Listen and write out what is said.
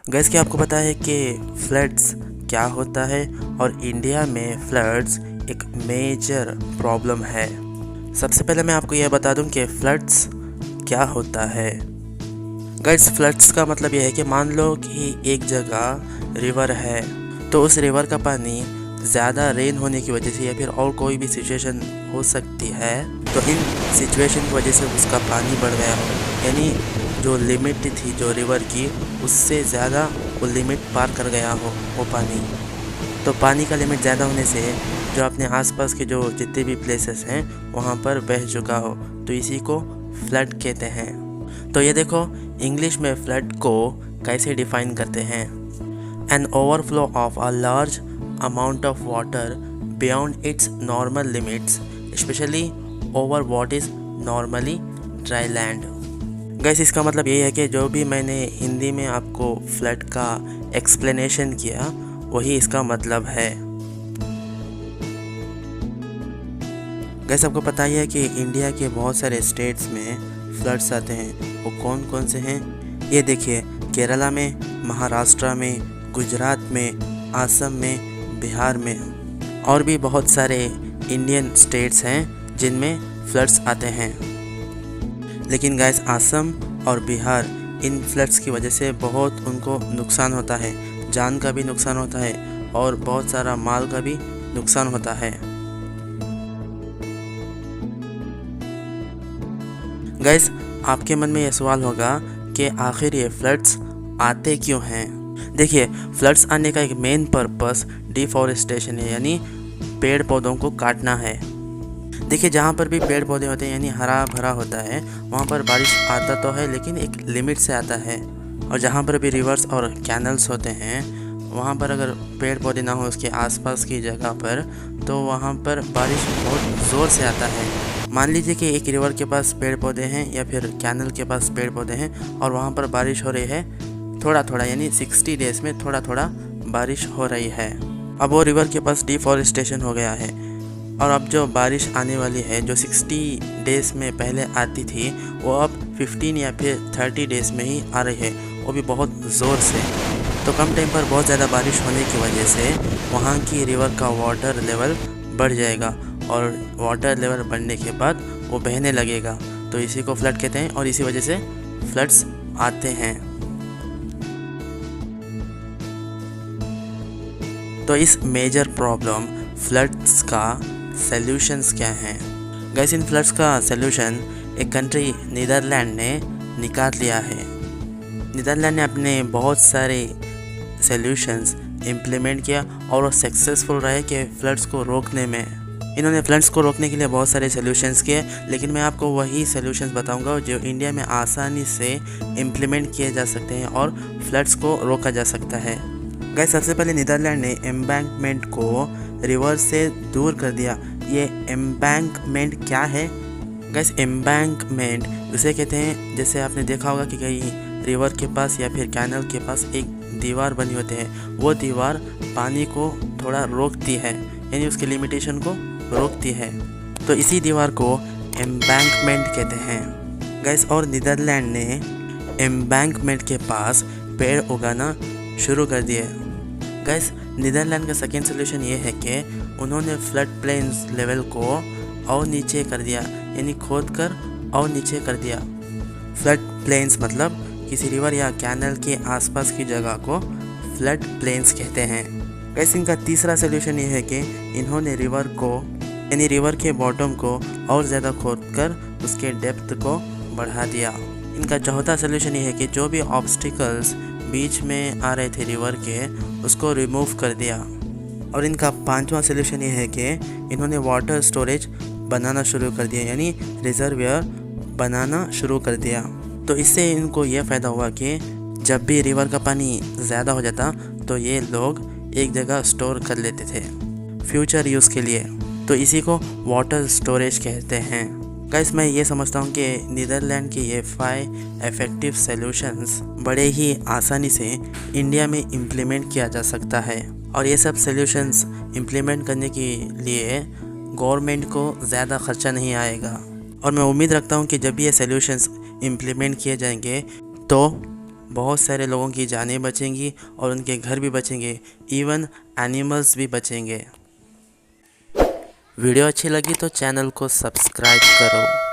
Gas क्या आपको पता है कि फ्लड्स क्या होता है और इंडिया में फ्लड्स एक मेजर प्रॉब्लम है। सबसे पहले मैं आपको यह बता दूं कि फ्लड्स क्या होता है। गैस फ्लड्स का मतलब यह है कि मान लो कि एक जगह रिवर है, तो उस रिवर का पानी ज़्यादा रेन होने की वजह से या फिर और कोई भी सिचुएशन हो सकती है, तो इन सिचुएशन की वजह से उसका पानी बढ़ गया हो, यानी जो लिमिट थी जो रिवर की उससे ज़्यादा वो लिमिट पार कर गया हो वो पानी। तो पानी का लिमिट ज़्यादा होने से जो अपने आसपास के जो जितने भी प्लेसेस हैं वहाँ पर बह चुका हो, तो इसी को फ्लड कहते हैं। तो ये देखो इंग्लिश में फ्लड को कैसे डिफाइन करते हैं। An overflow of a large amount of water beyond its normal limits, specially over what is normally dry land. गैस इसका मतलब ये है कि जो भी मैंने हिंदी में आपको फ्लड का एक्सप्लेनेशन किया वही इसका मतलब है। गैस आपको पता ही है कि इंडिया के बहुत सारे स्टेट्स में फ्लड्स आते हैं। वो कौन कौन से हैं ये देखिए, केरला में, महाराष्ट्र में, गुजरात में, असम में, बिहार में और भी बहुत सारे इंडियन स्टेट्स हैं जिनमें फ्लड्स आते हैं। लेकिन गैस असम और बिहार इन फ्लड्स की वजह से बहुत उनको नुकसान होता है, जान का भी नुकसान होता है और बहुत सारा माल का भी नुकसान होता है। गैस आपके मन में यह सवाल होगा कि आखिर ये फ्लड्स आते क्यों हैं। देखिए फ्लड्स आने का एक मेन पर्पस डिफॉरेस्टेशन है, यानी पेड़ पौधों को काटना है। देखिए जहाँ पर भी पेड़ पौधे होते हैं यानी हरा भरा होता है वहाँ पर बारिश आता तो है लेकिन एक लिमिट से आता है। और जहाँ पर भी रिवर्स और कैनल्स होते हैं वहाँ पर अगर पेड़ पौधे ना हो उसके आसपास की जगह पर, तो वहाँ पर बारिश बहुत ज़ोर से आता है। मान लीजिए कि एक रिवर के पास पेड़ पौधे हैं या फिर कैनल के पास पेड़ पौधे हैं और वहाँ पर बारिश हो रही है थोड़ा थोड़ा, यानी 60 डेज़ में थोड़ा थोड़ा बारिश हो रही है। अब वो रिवर के पास डिफॉरेस्टेशन हो गया है और अब जो बारिश आने वाली है जो 60 डेज़ में पहले आती थी वो अब 15 या फिर 30 डेज़ में ही आ रही है, वो भी बहुत ज़ोर से। तो कम टाइम पर बहुत ज़्यादा बारिश होने की वजह से वहाँ की रिवर का वाटर लेवल बढ़ जाएगा और वाटर लेवल बढ़ने के बाद वो बहने लगेगा, तो इसी को फ्लड कहते हैं और इसी वजह से फ्लड्स आते हैं। तो इस मेजर प्रॉब्लम फ्लड्स का सॉल्यूशंस क्या हैं। गैस इन फ्लड्स का सॉल्यूशन एक कंट्री नीदरलैंड ने निकाल लिया है। नीदरलैंड ने अपने बहुत सारे सॉल्यूशंस इम्प्लीमेंट किया और वो सक्सेसफुल रहे कि फ्लड्स को रोकने में। इन्होंने फ्लड्स को रोकने के लिए बहुत सारे सॉल्यूशंस किए, लेकिन मैं आपको वही सॉल्यूशंस बताऊंगा जो इंडिया में आसानी से इम्प्लीमेंट किए जा सकते हैं और फ्लड्स को रोका जा सकता है। गैस सबसे पहले नीदरलैंड ने एम्बैंकमेंट को रिवर से दूर कर दिया। ये एम्बैंकमेंट क्या है? गैस एम्बैंकमेंट उसे कहते हैं, जैसे आपने देखा होगा कि कहीं रिवर के पास या फिर कैनल के पास एक दीवार बनी होती है, वो दीवार पानी को थोड़ा रोकती है, यानी उसके लिमिटेशन को रोकती है, तो इसी दीवार को एम्बैंकमेंट कहते हैं। गैस और नीदरलैंड ने एम्बैंकमेंट के पास पेड़ उगाना शुरू कर दिए। गैस नीदरलैंड का सेकेंड सोल्यूशन ये है कि उन्होंने फ्लड प्लेन्स लेवल को और नीचे कर दिया, यानी खोद कर और नीचे कर दिया। फ्लड प्लेन्स मतलब किसी रिवर या कैनल के आसपास की जगह को फ्लड प्लेन्स कहते हैं। गैस इनका तीसरा सोल्यूशन ये है कि इन्होंने रिवर को यानी रिवर के बॉटम को और ज़्यादा खोद कर उसके डेप्थ को बढ़ा दिया। इनका चौथा सोल्यूशन ये है कि जो भी ऑब्स्टिकल्स बीच में आ रहे थे रिवर के उसको रिमूव कर दिया। और इनका पांचवा सोल्यूशन ये है कि इन्होंने वाटर स्टोरेज बनाना शुरू कर दिया, यानी रिजर्वियर बनाना शुरू कर दिया। तो इससे इनको ये फ़ायदा हुआ कि जब भी रिवर का पानी ज़्यादा हो जाता तो ये लोग एक जगह स्टोर कर लेते थे फ्यूचर यूज़ के लिए, तो इसी को वाटर स्टोरेज कहते हैं। गाइस मैं ये समझता हूँ कि नीदरलैंड के ये 5 इफ़ेक्टिव सॉल्यूशंस बड़े ही आसानी से इंडिया में इम्प्लीमेंट किया जा सकता है और ये सब सॉल्यूशंस इम्प्लीमेंट करने के लिए गवर्नमेंट को ज़्यादा खर्चा नहीं आएगा। और मैं उम्मीद रखता हूँ कि जब ये सॉल्यूशंस इम्प्लीमेंट किए जाएंगे तो बहुत सारे लोगों की जानें बचेंगी और उनके घर भी बचेंगे, इवन एनिमल्स भी बचेंगे। वीडियो अच्छी लगी तो चैनल को सब्सक्राइब करो।